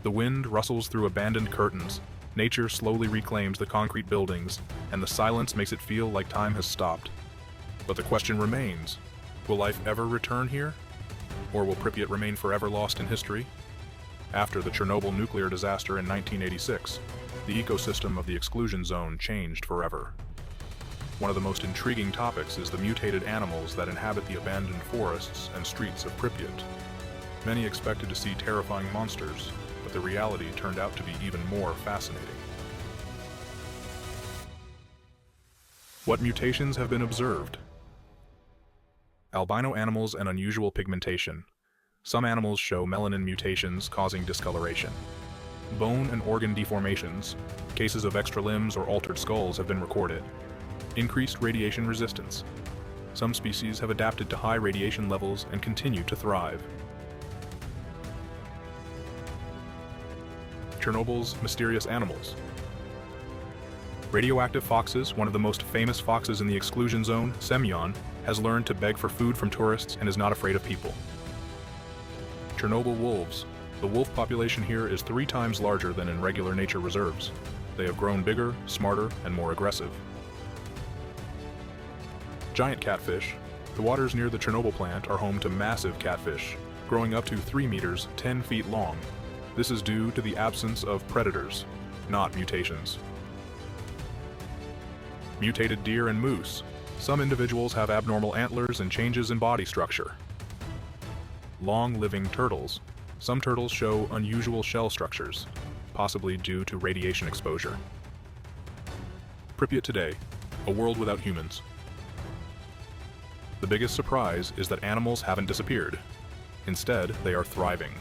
The wind rustles through abandoned curtains, nature slowly reclaims the concrete buildings, and the silence makes it feel like time has stopped. But the question remains, will life ever return here? Or will Pripyat remain forever lost in history? After the Chernobyl nuclear disaster in 1986, the ecosystem of the exclusion zone changed forever. One of the most intriguing topics is the mutated animals that inhabit the abandoned forests and streets of Pripyat. Many expected to see terrifying monsters, but the reality turned out to be even more fascinating. What mutations have been observed? Albino animals and unusual pigmentation. Some animals show melanin mutations causing discoloration. Bone and organ deformations. Cases of extra limbs or altered skulls have been recorded. Increased radiation resistance. Some species have adapted to high radiation levels and continue to thrive. Chernobyl's mysterious animals. Radioactive foxes, one of the most famous foxes in the exclusion zone, Semyon, has learned to beg for food from tourists and is not afraid of people. Chernobyl wolves. The wolf population here is 3 times larger than in regular nature reserves. They have grown bigger, smarter, and more aggressive. Giant catfish. The waters near the Chernobyl plant are home to massive catfish, growing up to 3 meters, 10 feet long. This is due to the absence of predators, not mutations. Mutated deer and moose. Some individuals have abnormal antlers and changes in body structure. Long-living turtles. Some turtles show unusual shell structures, possibly due to radiation exposure. Pripyat today, a world without humans. The biggest surprise is that animals haven't disappeared. Instead, they are thriving.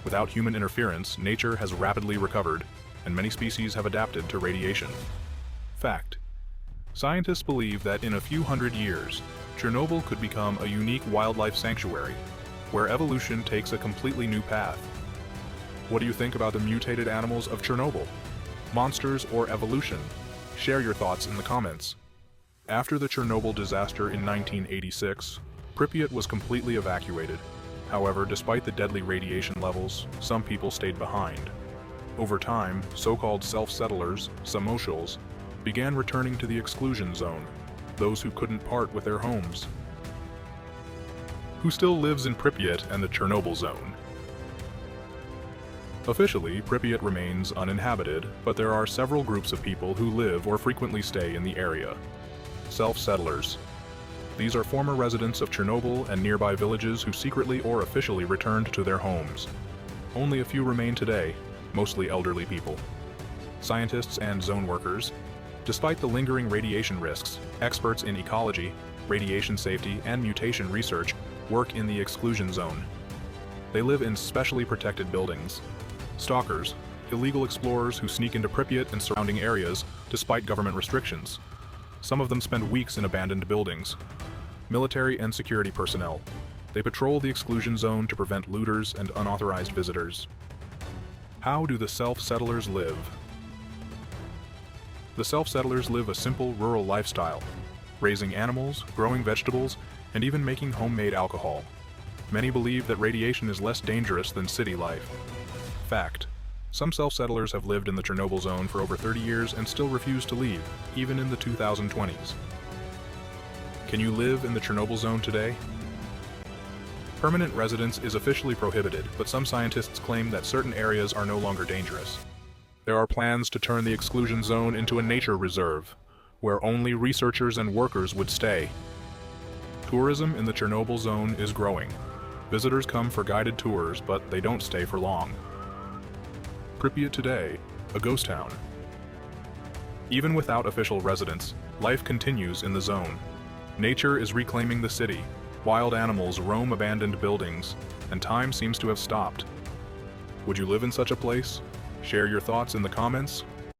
Without human interference, nature has rapidly recovered, and many species have adapted to radiation. Fact: scientists believe that in a few hundred years, Chernobyl could become a unique wildlife sanctuary, where evolution takes a completely new path. What do you think about the mutated animals of Chernobyl? Monsters or evolution? Share your thoughts in the comments. After the Chernobyl disaster in 1986, Pripyat was completely evacuated. However, despite the deadly radiation levels, some people stayed behind. Over time, so-called self-settlers, samoshals, began returning to the exclusion zone, those who couldn't part with their homes. Who still lives in Pripyat and the Chernobyl zone? Officially, Pripyat remains uninhabited, but there are several groups of people who live or frequently stay in the area. Self-settlers. These are former residents of Chernobyl and nearby villages who secretly or officially returned to their homes. Only a few remain today, mostly elderly people. Scientists and zone workers. Despite the lingering radiation risks, experts in ecology, radiation safety, and mutation research work in the exclusion zone. They live in specially protected buildings. Stalkers, illegal explorers who sneak into Pripyat and surrounding areas despite government restrictions. Some of them spend weeks in abandoned buildings. Military and security personnel. They patrol the exclusion zone to prevent looters and unauthorized visitors. How do the self-settlers live? The self-settlers live a simple rural lifestyle, raising animals, growing vegetables, and even making homemade alcohol. Many believe that radiation is less dangerous than city life. Fact: some self-settlers have lived in the Chernobyl zone for over 30 years and still refuse to leave, even in the 2020s. Can you live in the Chernobyl zone today? Permanent residence is officially prohibited, but some scientists claim that certain areas are no longer dangerous. There are plans to turn the exclusion zone into a nature reserve, where only researchers and workers would stay. Tourism in the Chernobyl zone is growing. Visitors come for guided tours, but they don't stay for long. Pripyat today, a ghost town. Even without official residents, life continues in the zone. Nature is reclaiming the city, wild animals roam abandoned buildings, and time seems to have stopped. Would you live in such a place? Share your thoughts in the comments.